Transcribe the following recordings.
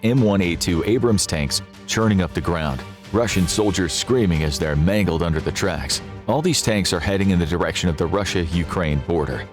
M1A2 Abrams tanks churning up the ground, Russian soldiers screaming as they're mangled under the tracks. All these tanks are heading in the direction of the Russia-Ukraine border.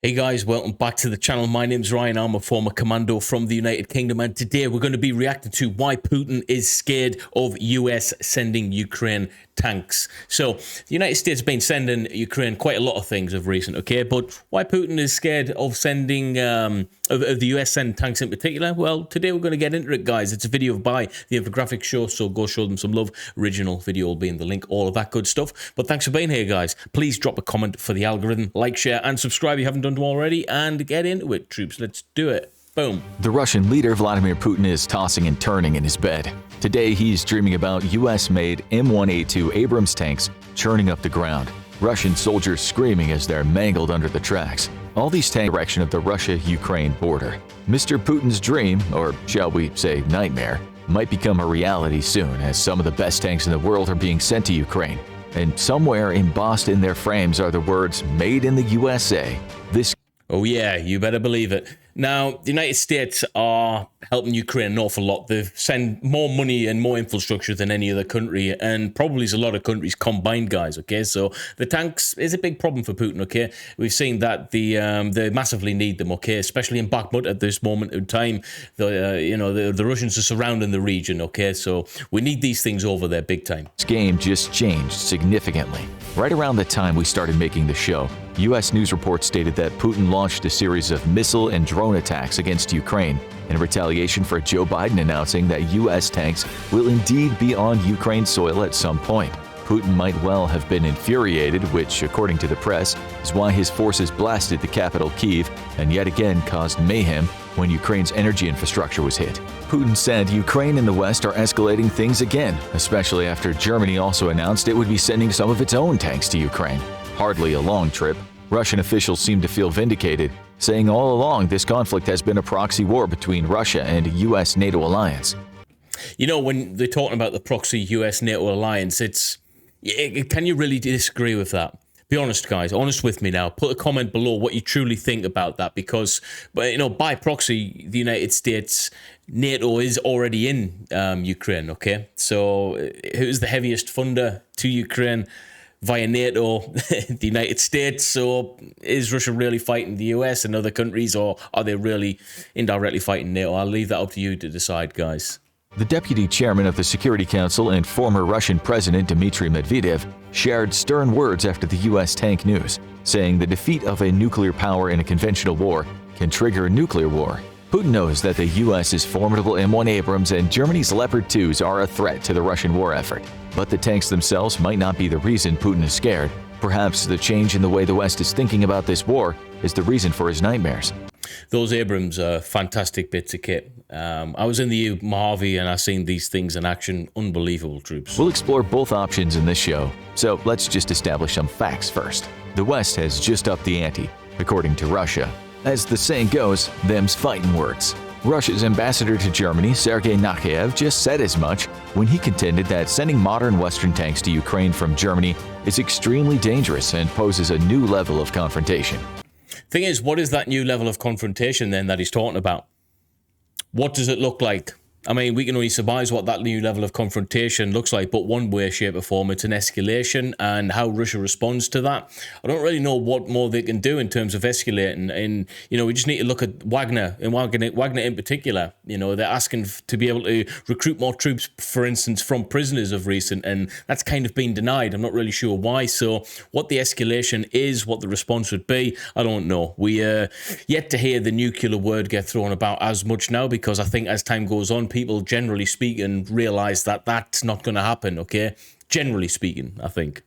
Hey guys, welcome back to the channel. My name's Ryan. I'm a former commando from the United Kingdom, and today we're going to be reacting to why Putin is scared of US sending Ukraine tanks. So, the United States has been sending Ukraine quite a lot of things of recent, okay? But why Putin is scared of sending, of the US sending tanks in particular? Well, today we're going to get into it, guys. It's a video by the Infographics Show, so go show them some love. Original video will be in the link, all of that good stuff. But thanks for being here, guys. Please drop a comment for the algorithm, like, share, and subscribe if you haven't done so already, and get into it, troops. Let's do it. Boom. The Russian leader Vladimir Putin is tossing and turning in his bed. Today, he's dreaming about US-made M1A2 Abrams tanks churning up the ground, Russian soldiers screaming as they're mangled under the tracks. All these tanks in the direction of the Russia-Ukraine border. Mr. Putin's dream, or shall we say nightmare, might become a reality soon, as some of the best tanks in the world are being sent to Ukraine. And somewhere embossed in their frames are the words, "Made in the USA." Oh yeah, you better believe it. Now, the United States are helping Ukraine an awful lot. They send more money and more infrastructure than any other country, and probably is a lot of countries combined, guys, okay? So the tanks is a big problem for Putin, okay? We've seen that they massively need them, okay? Especially in Bakhmut at this moment in time. The Russians are surrounding the region, okay? So we need these things over there big time. This game just changed significantly. Right around the time we started making the show, U.S. news reports stated that Putin launched a series of missile and drone attacks against Ukraine in retaliation for Joe Biden announcing that U.S. tanks will indeed be on Ukraine's soil at some point. Putin might well have been infuriated, which, according to the press, is why his forces blasted the capital Kyiv and yet again caused mayhem when Ukraine's energy infrastructure was hit. Putin said Ukraine and the West are escalating things again, especially after Germany also announced it would be sending some of its own tanks to Ukraine. Hardly a long trip. Russian officials seem to feel vindicated, saying all along this conflict has been a proxy war between Russia and a US-NATO alliance. You know, when they're talking about the proxy US-NATO alliance, can you really disagree with that? Be honest, guys. Honest with me now. Put a comment below what you truly think about that, because, by proxy, the United States, NATO is already in Ukraine, okay? So who's the heaviest funder to Ukraine? Via NATO, the United States. So is Russia really fighting the US and other countries, or are they really indirectly fighting NATO? I'll leave that up to you to decide, guys. The deputy chairman of the Security Council and former Russian President Dmitry Medvedev shared stern words after the US tank news, saying the defeat of a nuclear power in a conventional war can trigger a nuclear war. Putin knows that the US's formidable M1 Abrams and Germany's Leopard 2s are a threat to the Russian war effort. But the tanks themselves might not be the reason Putin is scared. Perhaps the change in the way the West is thinking about this war is the reason for his nightmares. Those Abrams are fantastic bits of kit. I was in the Mojave and I've seen these things in action. Unbelievable, troops. We'll explore both options in this show, so let's just establish some facts first. The West has just upped the ante, according to Russia. As the saying goes, them's fighting words. Russia's ambassador to Germany, Sergei Nakhaev, just said as much when he contended that sending modern Western tanks to Ukraine from Germany is extremely dangerous and poses a new level of confrontation. Thing is, what is that new level of confrontation then that he's talking about? What does it look like? I mean, we can only surmise what that new level of confrontation looks like, but one way, shape or form, it's an escalation, and how Russia responds to that. I don't really know what more they can do in terms of escalating. And, we just need to look at Wagner, and Wagner in particular. They're asking to be able to recruit more troops, for instance, from prisoners of recent, and that's kind of been denied. I'm not really sure why. So what the escalation is, what the response would be, I don't know. We yet to hear the nuclear word get thrown about as much now, because I think as time goes on, people generally speaking realize that that's not going to happen, okay? Generally speaking, I think.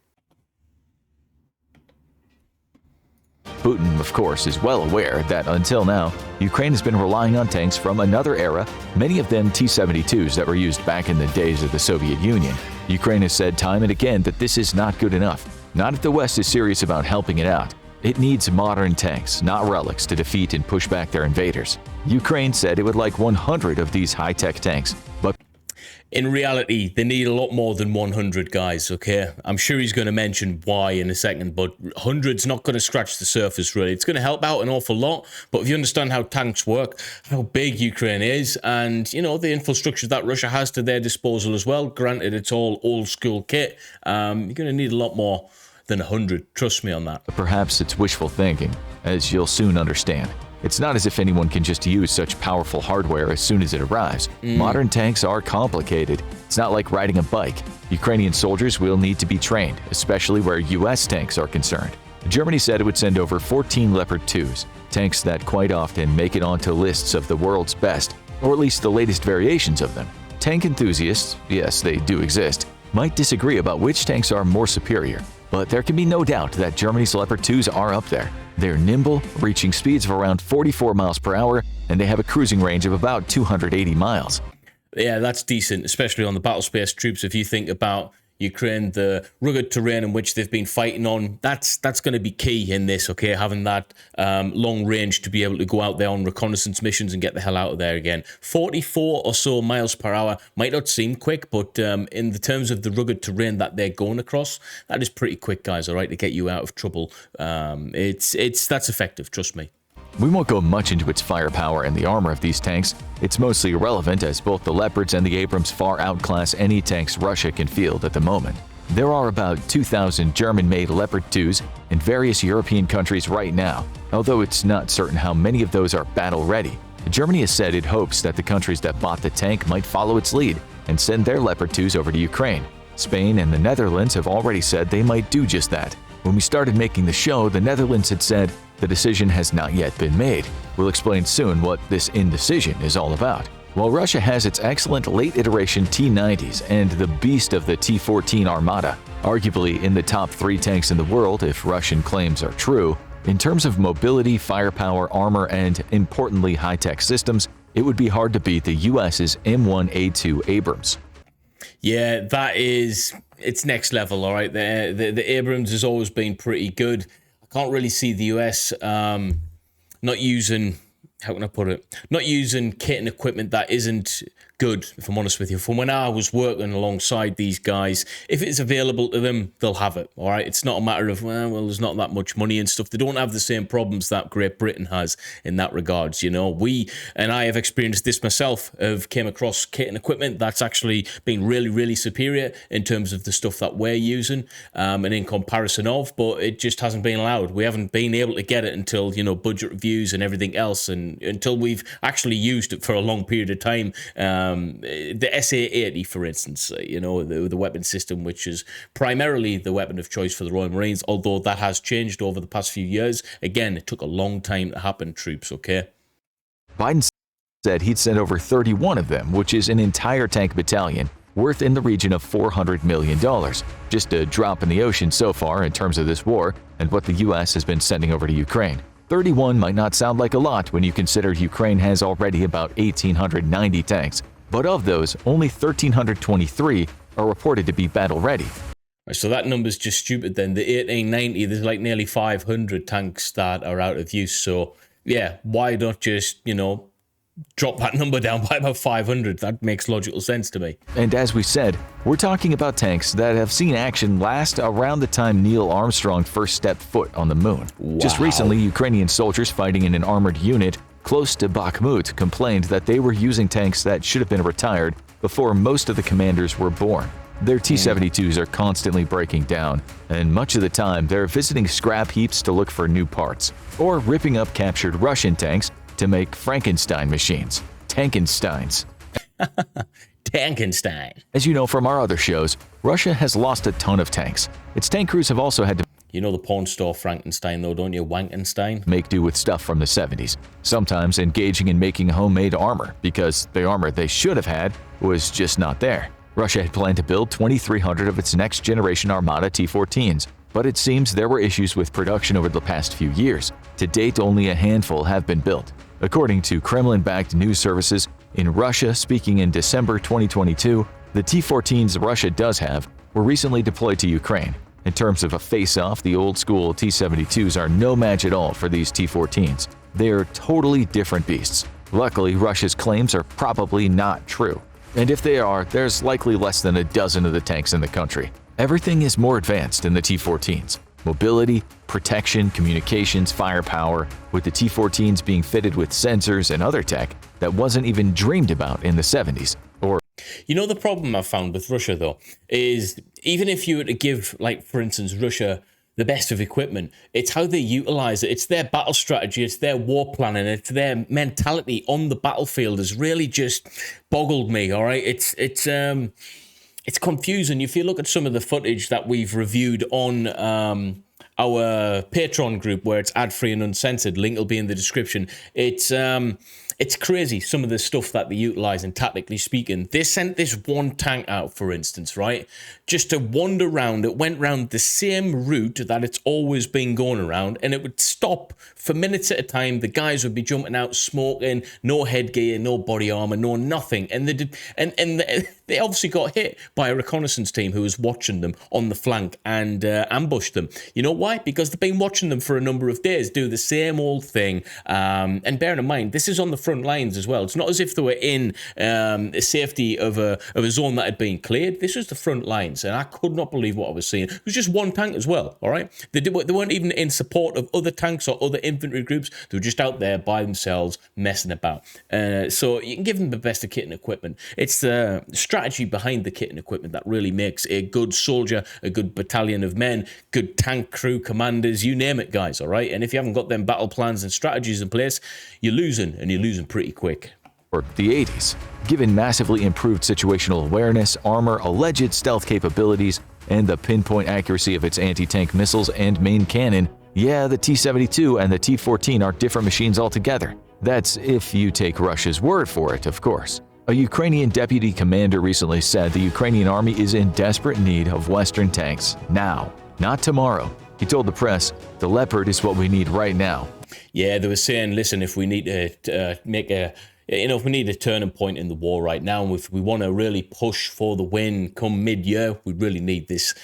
Putin, of course, is well aware that until now, Ukraine has been relying on tanks from another era, many of them T-72s that were used back in the days of the Soviet Union. Ukraine has said time and again that this is not good enough. Not if the West is serious about helping it out. It needs modern tanks, not relics, to defeat and push back their invaders. Ukraine said it would like 100 of these high-tech tanks, but In reality, they need a lot more than 100 guys, okay? I'm sure he's going to mention why in a second, but 100's not going to scratch the surface, really. It's going to help out an awful lot, but if you understand how tanks work, how big Ukraine is, and, you know, the infrastructure that Russia has to their disposal as well, granted it's all old-school kit, you're going to need a lot more than 100. Trust me on that. Perhaps it's wishful thinking, as you'll soon understand. It's not as if anyone can just use such powerful hardware as soon as it arrives. Modern tanks are complicated. It's not like riding a bike. Ukrainian soldiers will need to be trained, especially where US tanks are concerned. Germany said it would send over 14 Leopard 2s, tanks that quite often make it onto lists of the world's best, or at least the latest variations of them. Tank enthusiasts, yes, they do exist, might disagree about which tanks are more superior, but there can be no doubt that Germany's Leopard 2s are up there. They're nimble, reaching speeds of around 44 miles per hour, and they have a cruising range of about 280 miles. Yeah, that's decent, especially on the battle space troops. If you think about Ukraine, the rugged terrain in which they've been fighting on, that's going to be key in this, okay? Having that long range to be able to go out there on reconnaissance missions and get the hell out of there again. 44 or so miles per hour might not seem quick, but in the terms of the rugged terrain that they're going across, that is pretty quick, guys, all right, to get you out of trouble. That's effective, trust me. We won't go much into its firepower and the armor of these tanks. It's mostly irrelevant as both the Leopards and the Abrams far outclass any tanks Russia can field at the moment. There are about 2,000 German-made Leopard 2s in various European countries right now, although it's not certain how many of those are battle-ready. Germany has said it hopes that the countries that bought the tank might follow its lead and send their Leopard 2s over to Ukraine. Spain and the Netherlands have already said they might do just that. When we started making the show, the Netherlands had said the decision has not yet been made. We'll explain soon what this indecision is all about. While Russia has its excellent late iteration T-90s and the beast of the T-14 Armata, arguably in the top 3 tanks in the world if Russian claims are true, in terms of mobility, firepower, armor, and importantly high-tech systems, it would be hard to beat the US's M1A2 Abrams. Yeah, it's next level, all right? The Abrams has always been pretty good. I can't really see the US not using, how can I put it, not using kit and equipment that isn't good, if I'm honest with you. From when I was working alongside these guys, if it's available to them, they'll have it, all right? It's not a matter of, well, there's not that much money and stuff. They don't have the same problems that Great Britain has in that regards, you know. We, and I have experienced this myself, have came across kit and equipment that's actually been really, really superior in terms of the stuff that we're using and in comparison of, but it just hasn't been allowed. We haven't been able to get it until, you know, budget reviews and everything else, and until we've actually used it for a long period of time. The SA-80, for instance, you know, the weapon system, which is primarily the weapon of choice for the Royal Marines, although that has changed over the past few years. Again, it took a long time to happen, troops, okay? Biden said he'd send over 31 of them, which is an entire tank battalion, worth in the region of $400 million. Just a drop in the ocean so far in terms of this war and what the US has been sending over to Ukraine. 31 might not sound like a lot when you consider Ukraine has already about 1,890 tanks, but of those, only 1,323 are reported to be battle-ready. So that number's just stupid then. The 1890, there's like nearly 500 tanks that are out of use. So, yeah, why not just, you know, drop that number down by about 500? That makes logical sense to me. And as we said, we're talking about tanks that have seen action last around the time Neil Armstrong first stepped foot on the moon. Wow. Just recently, Ukrainian soldiers fighting in an armored unit close to Bakhmut complained that they were using tanks that should have been retired before most of the commanders were born. Their T-72s are constantly breaking down, and much of the time they're visiting scrap heaps to look for new parts, or ripping up captured Russian tanks to make Frankenstein machines. Tankensteins. Tankenstein. As you know from our other shows, Russia has lost a ton of tanks. Its tank crews have also had to You know the porn star Frankenstein, though, don't you? Wankenstein? make do with stuff from the 70s, sometimes engaging in making homemade armor because the armor they should have had was just not there. Russia had planned to build 2,300 of its next-generation Armata T-14s, but it seems there were issues with production over the past few years. To date, only a handful have been built. According to Kremlin-backed news services, in Russia, speaking in December 2022, the T-14s Russia does have were recently deployed to Ukraine. In terms of a face-off, the old-school T-72s are no match at all for these T-14s. They are totally different beasts. Luckily, Russia's claims are probably not true. And if they are, there's likely less than a dozen of the tanks in the country. Everything is more advanced in the T-14s. Mobility, protection, communications, firepower, with the T-14s being fitted with sensors and other tech that wasn't even dreamed about in the 70s. You know, the problem I've found with Russia, though, is even if you were to give, like, for instance, Russia the best of equipment, it's how they utilize it. It's their battle strategy, it's their war planning, it's their mentality on the battlefield has really just boggled me, all right? It's confusing. If you look at some of the footage that we've reviewed on our Patreon group, where it's ad-free and uncensored, link will be in the description. It's crazy, some of the stuff that they utilize, and tactically speaking. They sent this one tank out, for instance, right? Just to wander around. It went around the same route that it's always been going around, and it would stop for minutes at a time. The guys would be jumping out, smoking, no headgear, no body armor, no nothing. And they did, and they obviously got hit by a reconnaissance team who was watching them on the flank and ambushed them. You know why? Because they've been watching them for a number of days do the same old thing. And bearing in mind, this is on the front lines as well. It's not as if they were in the safety of a zone that had been cleared. This was the front lines, and I could not believe what I was seeing. It was just one tank as well, all right? They weren't even in support of other tanks or other infantry groups. They were just out there by themselves messing about. So you can give them the best of kit and equipment. It's the strategy behind the kit and equipment that really makes a good soldier, a good battalion of men, good tank crew, commanders, you name it, guys, all right? And if you haven't got them battle plans and strategies in place, you're losing, and you're losing pretty quick. Or the 80s. Given massively improved situational awareness, armor, alleged stealth capabilities, and the pinpoint accuracy of its anti-tank missiles and main cannon, yeah, the T-72 and the T-14 are different machines altogether. That's if you take Russia's word for it, of course. A Ukrainian deputy commander recently said the Ukrainian army is in desperate need of Western tanks now, not tomorrow. He told the press, "The Leopard is what we need right now." Yeah, they were saying, listen, if we need to if we need a turning point in the war right now, and if we want to really push for the win come mid-year, we really need this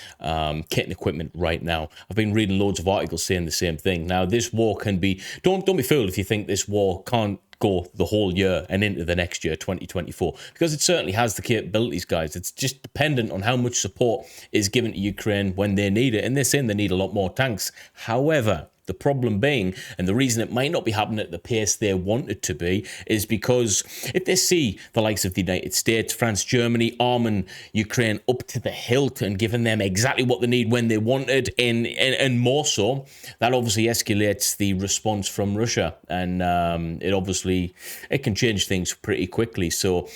kit and equipment right now. I've been reading loads of articles saying the same thing. Now, this war can be... Don't be fooled if you think this war can't go the whole year and into the next year, 2024, because it certainly has the capabilities, guys. It's just dependent on how much support is given to Ukraine when they need it, and they're saying they need a lot more tanks. However, the problem being, and the reason it might not be happening at the pace they want it to be, is because if they see the likes of the United States, France, Germany arming Ukraine up to the hilt and giving them exactly what they need when they want it, and more so, that obviously escalates the response from Russia, and it can change things pretty quickly. So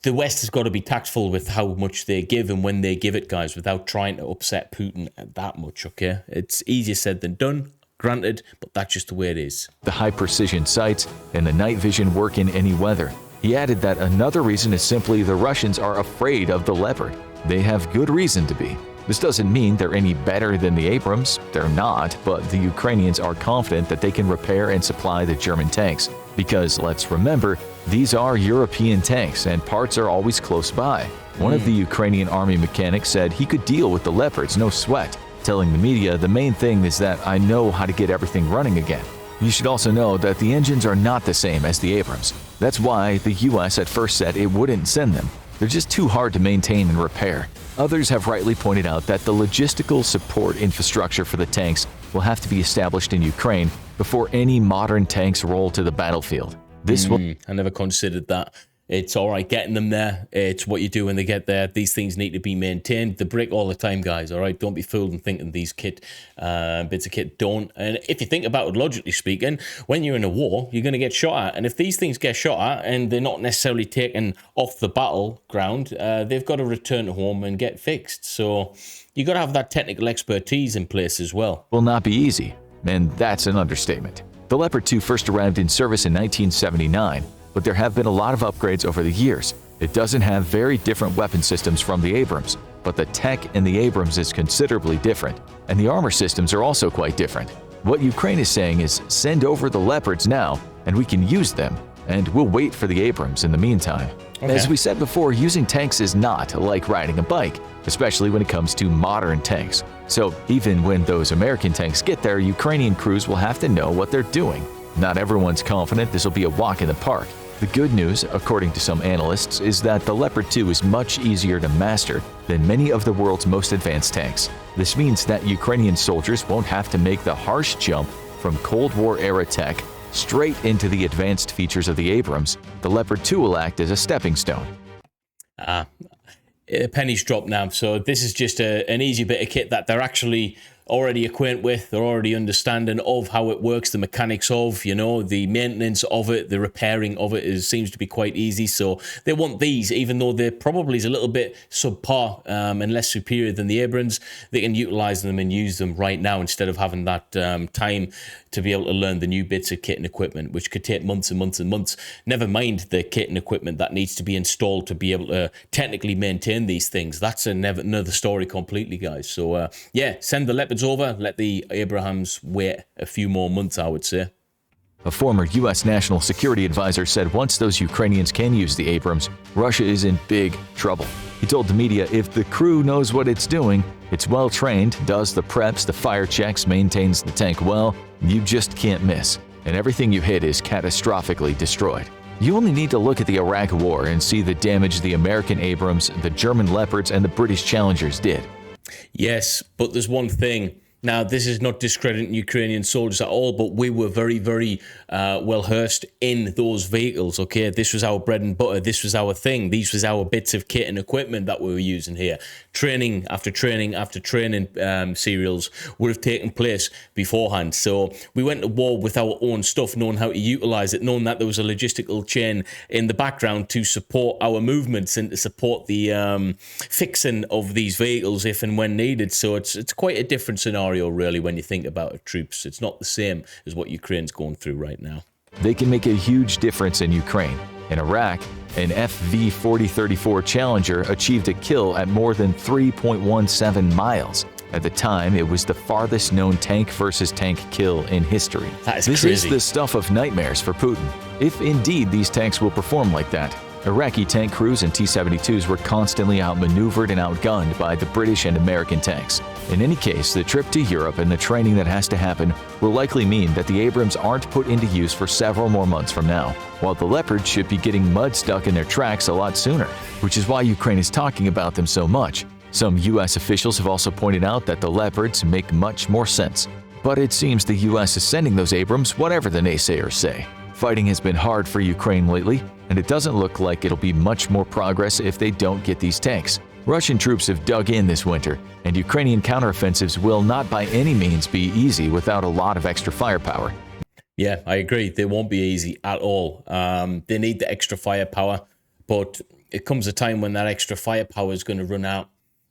the West has got to be tactful with how much they give and when they give it, guys, without trying to upset Putin that much, okay? It's easier said than done. Granted, but that's just the way it is. The high-precision sights and the night vision work in any weather. He added that another reason is simply the Russians are afraid of the Leopard. They have good reason to be. This doesn't mean they're any better than the Abrams. They're not, but the Ukrainians are confident that they can repair and supply the German tanks. Because, let's remember, these are European tanks and parts are always close by. One of the Ukrainian army mechanics said he could deal with the Leopards, no sweat, telling the media, "The main thing is that I know how to get everything running again." You should also know that the engines are not the same as the Abrams. That's why the US at first said it wouldn't send them. They're just too hard to maintain and repair. Others have rightly pointed out that the logistical support infrastructure for the tanks will have to be established in Ukraine before any modern tanks roll to the battlefield. I never considered that. It's all right getting them there. It's what you do when they get there. These things need to be maintained. They break all the time, guys, all right? Don't be fooled and thinking these bits of kit don't. And if you think about it, logically speaking, when you're in a war, you're going to get shot at. And if these things get shot at and they're not necessarily taken off the battleground, they've got to return to home and get fixed. So you got to have that technical expertise in place as well. Will not be easy, and that's an understatement. The Leopard 2 first arrived in service in 1979. But there have been a lot of upgrades over the years. It doesn't have very different weapon systems from the Abrams, but the tech in the Abrams is considerably different, and the armor systems are also quite different. What Ukraine is saying is send over the Leopards now, and we can use them, and we'll wait for the Abrams in the meantime. Okay. As we said before, using tanks is not like riding a bike, especially when it comes to modern tanks. So even when those American tanks get there, Ukrainian crews will have to know what they're doing. Not everyone's confident this will be a walk in the park. The good news, according to some analysts, is that the Leopard 2 is much easier to master than many of the world's most advanced tanks. This means that Ukrainian soldiers won't have to make the harsh jump from Cold War-era tech straight into the advanced features of the Abrams. The Leopard 2 will act as a stepping stone. Pennies drop now. So this is just an easy bit of kit that they're actually already acquainted with, they're already understanding of how it works, the mechanics of, the maintenance of it, the repairing of it seems to be quite easy. So they want these, even though they're probably a little bit subpar and less superior than the Abrams, they can utilize them and use them right now instead of having that time to be able to learn the new bits of kit and equipment, which could take months and months and months. Never mind the kit and equipment that needs to be installed to be able to technically maintain these things. That's another story completely, guys. So yeah, send the Leopards over, let the Abrams wait a few more months, I would say. A former U.S. national security advisor said once those Ukrainians can use the Abrams, Russia is in big trouble. He told the media if the crew knows what it's doing, it's well-trained, does the preps, the fire checks, maintains the tank well, you just can't miss, and everything you hit is catastrophically destroyed. You only need to look at the Iraq War and see the damage the American Abrams, the German Leopards, and the British Challengers did. Yes, but there's one thing. Now, this is not discrediting Ukrainian soldiers at all, but we were very, very well versed in those vehicles, okay? This was our bread and butter. This was our thing. These was our bits of kit and equipment that we were using here. Training after training after training serials would have taken place beforehand. So we went to war with our own stuff, knowing how to utilize it, knowing that there was a logistical chain in the background to support our movements and to support the fixing of these vehicles if and when needed. So it's quite a different scenario, really, when you think about it, troops. It's not the same as what Ukraine's going through right now. They can make a huge difference in Ukraine. In Iraq, an FV-4034 Challenger achieved a kill at more than 3.17 miles. At the time, it was the farthest known tank versus tank kill in history. That is this crazy. is the stuff of nightmares for Putin, if indeed these tanks will perform like that. Iraqi tank crews and T-72s were constantly outmaneuvered and outgunned by the British and American tanks. In any case, the trip to Europe and the training that has to happen will likely mean that the Abrams aren't put into use for several more months from now, while the Leopards should be getting mud stuck in their tracks a lot sooner, which is why Ukraine is talking about them so much. Some U.S. officials have also pointed out that the Leopards make much more sense. But it seems the U.S. is sending those Abrams whatever the naysayers say. Fighting has been hard for Ukraine lately, and it doesn't look like it'll be much more progress if they don't get these tanks. Russian troops have dug in this winter, and Ukrainian counteroffensives will not by any means be easy without a lot of extra firepower. Yeah, I agree. They won't be easy at all. They need the extra firepower, but it comes a time when that extra firepower is going to run out,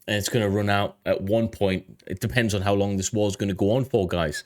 and it's going to run out at one point. It depends on how long this war is going to go on for, guys.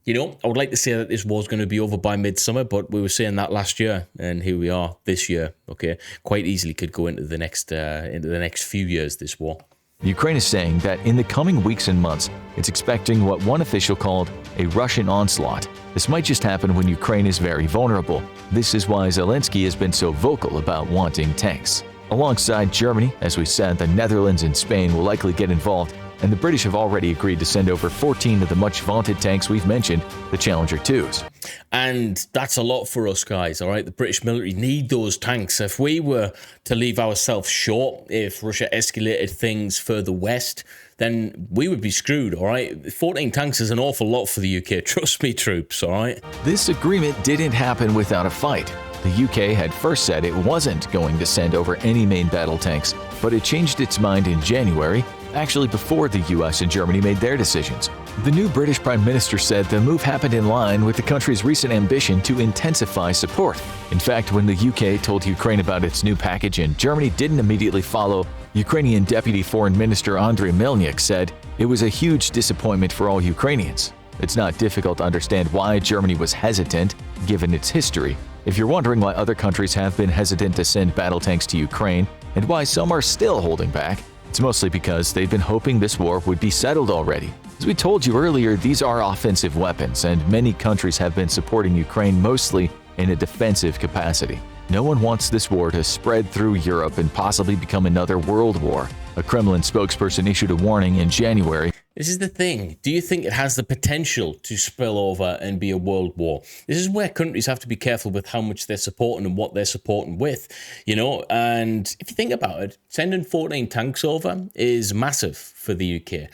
I would like to say that this war's going to be over by midsummer, but we were saying that last year, and here we are this year. Okay, quite easily could go into the next few years. This war. Ukraine is saying that in the coming weeks and months, it's expecting what one official called a Russian onslaught. This might just happen when Ukraine is very vulnerable. This is why Zelensky has been so vocal about wanting tanks. Alongside Germany, as we said, the Netherlands and Spain will likely get involved, and the British have already agreed to send over 14 of the much-vaunted tanks we've mentioned, the Challenger 2s. And that's a lot for us, guys, all right? The British military need those tanks. If we were to leave ourselves short, if Russia escalated things further west, then we would be screwed, all right? 14 tanks is an awful lot for the UK. Trust me, troops, all right? This agreement didn't happen without a fight. The UK had first said it wasn't going to send over any main battle tanks, but it changed its mind in January, actually before the US and Germany made their decisions. The new British Prime Minister said the move happened in line with the country's recent ambition to intensify support. In fact, when the UK told Ukraine about its new package and Germany didn't immediately follow, Ukrainian Deputy Foreign Minister Andriy Melnik said it was a huge disappointment for all Ukrainians. It's not difficult to understand why Germany was hesitant, given its history. If you're wondering why other countries have been hesitant to send battle tanks to Ukraine, and why some are still holding back, it's mostly because they've been hoping this war would be settled already. As we told you earlier, these are offensive weapons, and many countries have been supporting Ukraine mostly in a defensive capacity. No one wants this war to spread through Europe and possibly become another world war. A Kremlin spokesperson issued a warning in January. This is the thing. Do you think it has the potential to spill over and be a world war? This is where countries have to be careful with how much they're supporting and what they're supporting with, And if you think about it, sending 14 tanks over is massive for the UK.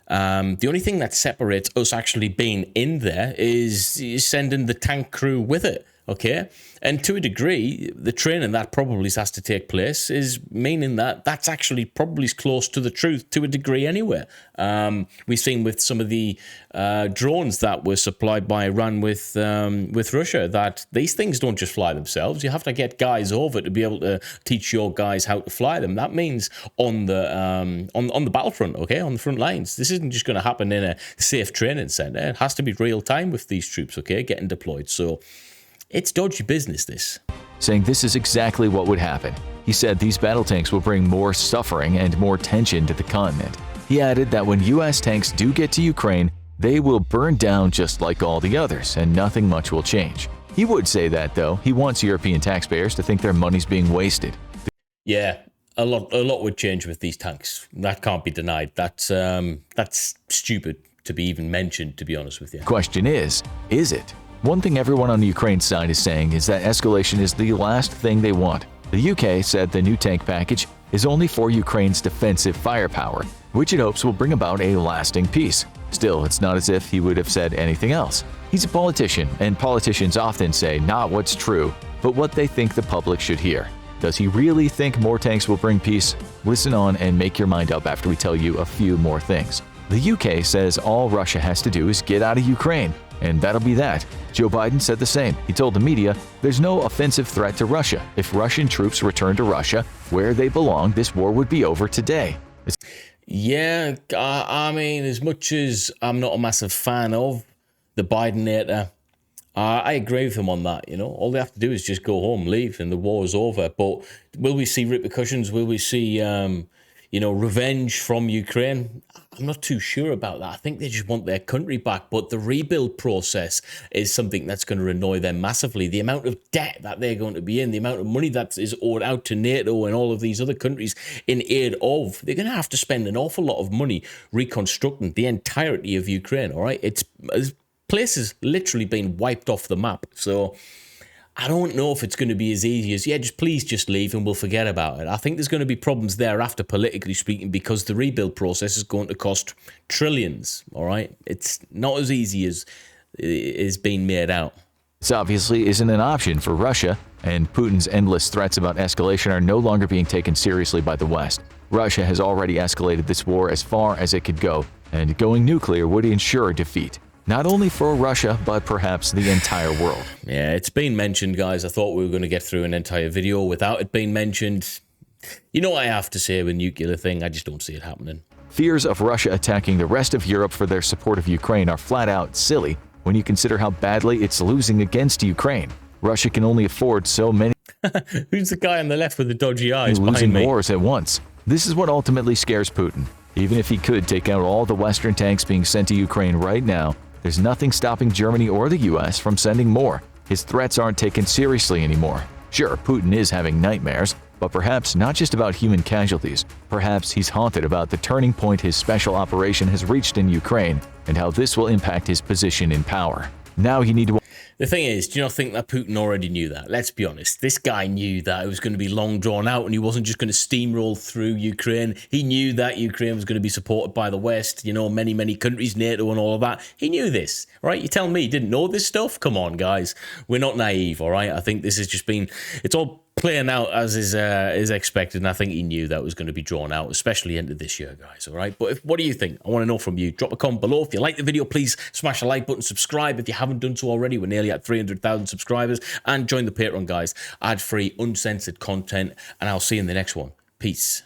The only thing that separates us actually being in there is sending the tank crew with it. Okay, and to a degree, the training that probably has to take place is meaning that that's actually probably close to the truth to a degree anyway. We've seen with some of the drones that were supplied by Iran with Russia that these things don't just fly themselves. You have to get guys over to be able to teach your guys how to fly them. That means on the battlefront, okay, on the front lines. This isn't just going to happen in a safe training center. It has to be real time with these troops, okay, getting deployed. So it's dodgy business, this. Saying this is exactly what would happen. He said these battle tanks will bring more suffering and more tension to the continent. He added that when U.S. tanks do get to Ukraine, they will burn down just like all the others, and nothing much will change. He would say that, though, he wants European taxpayers to think their money's being wasted. Yeah, a lot would change with these tanks. That can't be denied. That's stupid to be even mentioned, to be honest with you. Question is it? One thing everyone on the Ukraine side is saying is that escalation is the last thing they want. The UK said the new tank package is only for Ukraine's defensive firepower, which it hopes will bring about a lasting peace. Still, it's not as if he would have said anything else. He's a politician, and politicians often say not what's true, but what they think the public should hear. Does he really think more tanks will bring peace? Listen on and make your mind up after we tell you a few more things. The UK says all Russia has to do is get out of Ukraine, and that'll be that. Joe Biden said the same. He told the media, there's no offensive threat to Russia. If Russian troops return to Russia, where they belong, this war would be over today. Yeah, I mean, as much as I'm not a massive fan of the Bidenator, I agree with him on that, All they have to do is just go home, leave, and the war is over. But will we see repercussions? Will we see, revenge from Ukraine? I'm not too sure about that. I think they just want their country back. But the rebuild process is something that's going to annoy them massively. The amount of debt that they're going to be in, the amount of money that is owed out to NATO and all of these other countries in aid of, they're going to have to spend an awful lot of money reconstructing the entirety of Ukraine, all right? It's places literally been wiped off the map. So I don't know if it's going to be as easy as, please just leave and we'll forget about it. I think there's going to be problems thereafter, politically speaking, because the rebuild process is going to cost trillions, all right? It's not as easy as is being made out. This obviously isn't an option for Russia, and Putin's endless threats about escalation are no longer being taken seriously by the West. Russia has already escalated this war as far as it could go, and going nuclear would ensure defeat. Not only for Russia, but perhaps the entire world. Yeah, it's been mentioned, guys. I thought we were going to get through an entire video without it being mentioned. You know what I have to say with nuclear thing? I just don't see it happening. Fears of Russia attacking the rest of Europe for their support of Ukraine are flat out silly when you consider how badly it's losing against Ukraine. Russia can only afford so many Who's the guy on the left with the dodgy eyes losing behind me? wars at once. This is what ultimately scares Putin. Even if he could take out all the Western tanks being sent to Ukraine right now, there's nothing stopping Germany or the US from sending more. His threats aren't taken seriously anymore. Sure, Putin is having nightmares, but perhaps not just about human casualties. Perhaps he's haunted about the turning point his special operation has reached in Ukraine and how this will impact his position in power. Now he needs to... The thing is, do you not think that Putin already knew that? Let's be honest. This guy knew that it was going to be long drawn out and he wasn't just going to steamroll through Ukraine. He knew that Ukraine was going to be supported by the West, many, many countries, NATO and all of that. He knew this, right? You tell me he didn't know this stuff? Come on, guys. We're not naive, all right? I think this has just been... It's all playing out as is expected, and I think he knew that was going to be drawn out, especially into this year, guys, all right? But what do you think? I want to know from you. Drop a comment below. If you like the video, please smash the like button, subscribe if you haven't done so already. We're nearly at 300,000 subscribers, and join the Patreon, guys. Ad-free, uncensored content, and I'll see you in the next one. Peace.